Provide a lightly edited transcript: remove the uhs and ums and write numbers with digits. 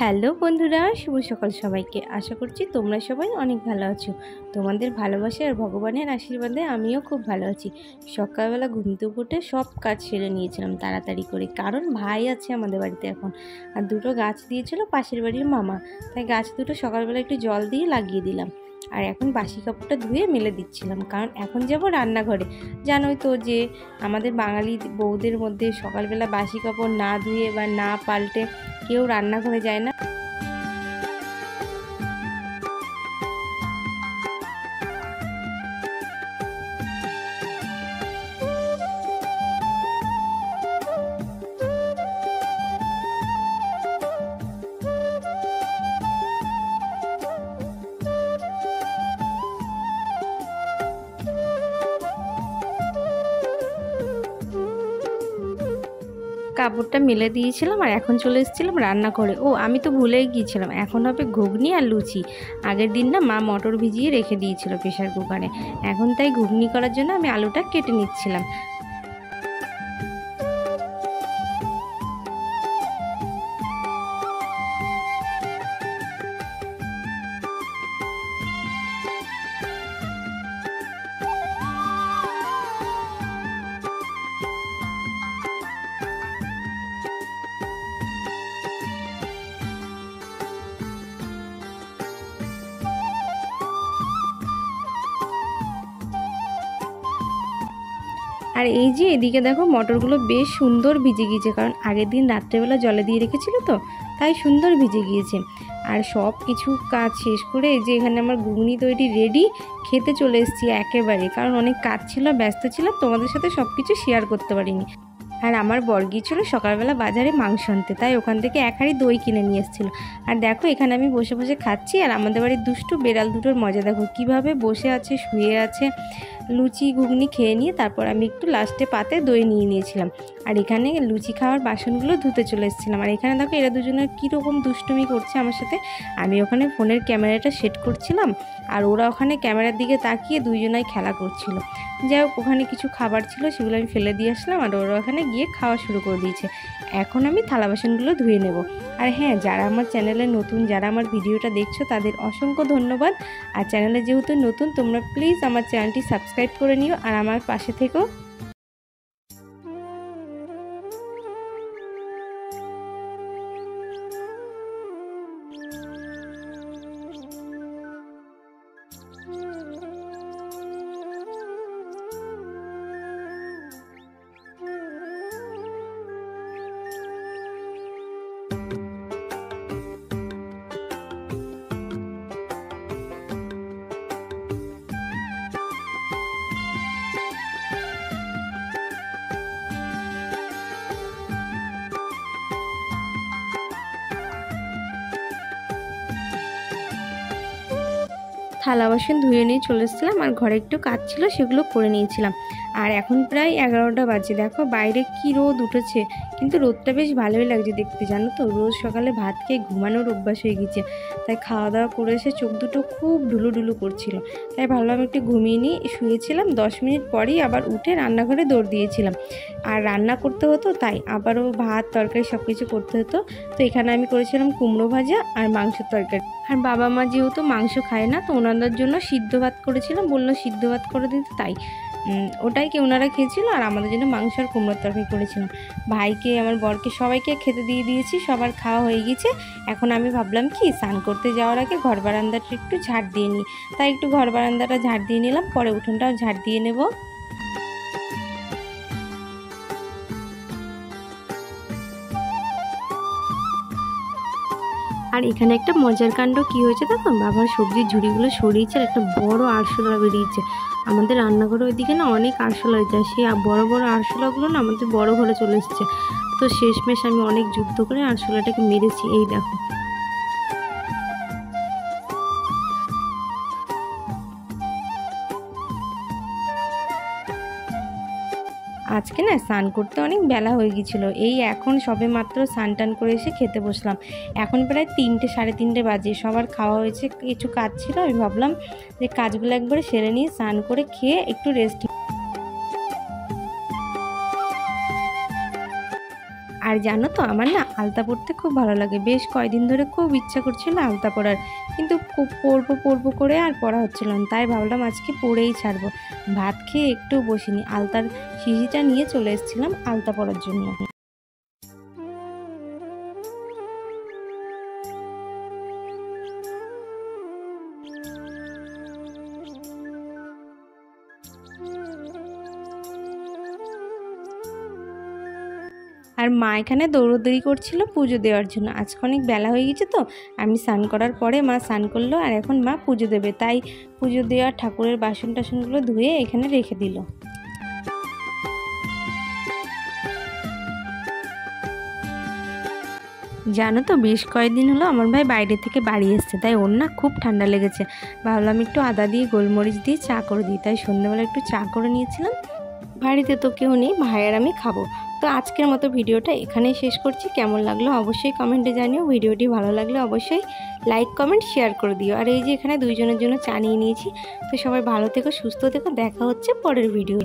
Hello বন্ধুরা, শুভ সকাল সবাইকে। আশা করছি তোমরা সবাই অনেক ভালো আছো। তোমাদের ভালোবাসা আর ভগবানের আশীর্বাদে আমিও খুব ভালো আছি। সকালবেলা ঘুম থেকে উঠে সব কাজ সেরে নিয়েছিলাম তাড়াতাড়ি করে, কারণ ভাই আছে আমাদের বাড়িতে এখন। আর দুটো গাছ দিয়েছিল পাশের বাড়ির মামা, তাই গাছ দুটো সকালবেলা একটু জল দিয়ে লাগিয়ে দিলাম। আর এখন বাসি কাপড়টা ধুয়ে মেলে দিচ্ছিলাম, কারণ এখন যাব রান্নাঘরে। জানোই তো যে আমাদের বাঙালি বউদের মধ্যে সকালবেলা বাসি কাপড় না ধুয়ে বা না পাল্টে কেউ রান্নাঘরে যায় না। কাপড়টা মেলে দিয়েছিলাম আর এখন চলে এসেছিলাম রান্নাঘরে। আমি তো ভুলেই গিয়েছিলাম, এখন হবে ঘুগনি আর লুচি। আগের দিন না মা মটর ভিজিয়ে রেখে দিয়েছিল প্রেশার কুকারে, এখন তাই ঘুগনি করার জন্য আমি আলুটা কেটে নিচ্ছিলাম। আর এই যে এদিকে দেখো, মটরগুলো বেশ সুন্দর ভিজে গিয়েছে, কারণ আগের দিন রাত্রেবেলা জলে দিয়ে রেখেছিল তো, তাই সুন্দর ভিজে গিয়েছে। আর সব কিছু কাজ শেষ করে এই যে এখানে আমার ঘুগনি তৈরি রেডি, খেতে চলে এসেছি একেবারে, কারণ অনেক কাজ ছিল, ব্যস্ত ছিলাম, তোমাদের সাথে সব কিছু শেয়ার করতে পারিনি। আর আমার বর গিয়েছিল সকালবেলা বাজারে মাংস আনতে, তাই ওখান থেকে এক হাঁড়ি দই কিনে নিয়ে এসেছিলো। আর দেখো এখানে আমি বসে বসে খাচ্ছি, আর আমাদের বাড়ির দুষ্টু বেড়াল দুটোর মজা দেখো কিভাবে বসে আছে, শুয়ে আছে। লুচি ঘুগনি খেয়ে নিয়ে তারপর আমি একটু লাস্টে পাতে দই নিয়ে নিয়েছিলাম। আর এখানে লুচি খাওয়ার বাসনগুলো ধুতে চলে এসেছিলাম। আর এখানে দেখো এরা দুজনের কীরকম দুষ্টুমি করছে আমার সাথে। আমি ওখানে ফোনের ক্যামেরাটা সেট করছিলাম, আর ওরা ওখানে ক্যামেরার দিকে তাকিয়ে দুইজনাই খেলা করছিল। যাই হোক, ওখানে কিছু খাবার ছিল, সেগুলো আমি ফেলে দিয়ে আসলাম, আর ওরা ওখানে গিয়ে খাওয়া শুরু করে দিয়েছে। এখন আমি থালা বাসনগুলো ধুয়ে নেব। আর হ্যাঁ, যারা আমার চ্যানেলে নতুন, যারা আমার ভিডিওটা দেখছো তাদের অসংখ্য ধন্যবাদ। আর চ্যানেলে যেহেতু নতুন, তোমরা প্লিজ আমার চ্যানেলটি সাবস্ক্রাইব করে নিও আর আমার পাশে থেকো। থালা বাসন ধুয়ে নিয়ে চলে এসেছিলাম, আর ঘরে একটু কাজ ছিল সেগুলো করে নিয়েছিলাম। আর এখন প্রায় 11টা বাজে। দেখো বাইরে কি রোদ উঠেছে, কিন্তু রোদটা বেশ ভালোই লাগছে দেখতে। জানো তো, রোজ সকালে ভাত খেয়ে ঘুমানোর অভ্যাস হয়ে গেছে, তাই খাওয়া দাওয়া করে এসে চোখ দুটো খুব ঢুলুঢুলু করছিল, তাই ভাবলাম একটু ঘুমিয়ে নিই। শুয়েছিলাম, 10 মিনিট পরেই আবার উঠে রান্নাঘরে দৌড় দিয়েছিলাম। আর রান্না করতে হতো, তাই আবারও ভাত তরকারি সব কিছু করতে হতো। তো এখানে আমি করেছিলাম কুমড়ো ভাজা আর মাংসের তরকারি। আর বাবা মা যেহেতু মাংস খায় না, তো ওনাদের জন্য সিদ্ধ ভাত করেছিলাম, বললো সিদ্ধ ভাত করে দিতে, তাই ওটাই কি ওনারা খেয়েছিল। আর আমাদের জন্য মাংস আর কুমড়োর তরকারি করেছিলাম। ভাইকে, আমার বরকে, সবাইকে খেতে দিয়ে দিয়েছি, সবার খাওয়া হয়ে গেছে। এখন আমি ভাবলাম কি, স্নান করতে যাওয়ার আগে ঘর বারান্দাটা একটু ঝাড় দিয়ে নিই, তাই একটু ঘর বারান্দাটা ঝাড় দিয়ে নিলাম, পরে উঠোনটাও ঝাড় দিয়ে নেব। আর এখানে একটা মজার কাণ্ড কি হয়েছে দেখো, বাবার সবজির ঝুড়িগুলো সরিয়েছে আর একটা বড় আরশোলা বেরিয়েছে। আমাদের রান্নাঘরে ওইদিকে না অনেক আরশোলা হয়েছে, আর সেই বড় বড় আরশোলাগুলো না আমাদের বড় ঘরে চলে এসেছে। তো শেষমেশ আমি অনেক যুদ্ধ করে আরশোলাটাকে মেরেছি, এই দেখো। আজকে না স্নান করতে অনেক বেলা হয়ে গিয়েছিলো, এই এখন সবে মাত্র স্নান টান করে এসে খেতে বসলাম। এখন প্রায় 3টে সাড়ে 3টে বাজে, সবার খাওয়া হয়েছে, কিছু কাজ ছিল, আমি ভাবলাম যে কাজগুলো একবারে সেরে নিয়ে স্নান করে খেয়ে একটু রেস্ট। আর জানো তো আমার না আলতা পরতে খুব ভালো লাগে, বেশ কয়দিন ধরে খুব ইচ্ছা করছিল আলতা পরার, কিন্তু খুব পরবো করে আর পরা হচ্ছিল না, তাই ভাবলাম আজকে পরেই ছাড়বো। ভাত খেয়ে একটু বসিনি, আলতার শিশিটা নিয়ে চলে এসেছিলাম আলতা পরার জন্য। আর মা এখানে দৌড়দৌড়ি করছিল পুজো দেওয়ার জন্য, আজকে অনেক বেলা হয়ে গেছে তো, আমি স্নান করার পরে মা স্নান করলো, আর এখন মা পুজো দেবে, তাই পুজো দেওয়ার ঠাকুরের বাসন টাসনগুলো ধুয়ে এখানে রেখে দিল। জানো তো বেশ কয়েকদিন হলো আমার ভাই বাইরে থেকে বাড়ি এসছে, তাই ওর না খুব ঠান্ডা লেগেছে, ভাবলাম একটু আদা দিয়ে গোলমরিচ দিয়ে চা করে দিই, তাই সন্ধ্যেবেলা একটু চা করে নিয়েছিলাম। বাড়িতে তো কেউ নেই, ভাই আর আমি খাবো। তো আজকের মতো ভিডিওটা এখানেই শেষ করছি। কেমন লাগলো অবশ্যই কমেন্টে জানিও, ভিডিওটি ভালো লাগলে অবশ্যই লাইক কমেন্ট শেয়ার করে দিও। আর এই যে এখানে দুইজনের জন্য চা নিয়ে নিয়েছি। তো সবাই ভালো থেকো, সুস্থ থেকো, দেখা হচ্ছে পরের ভিডিও।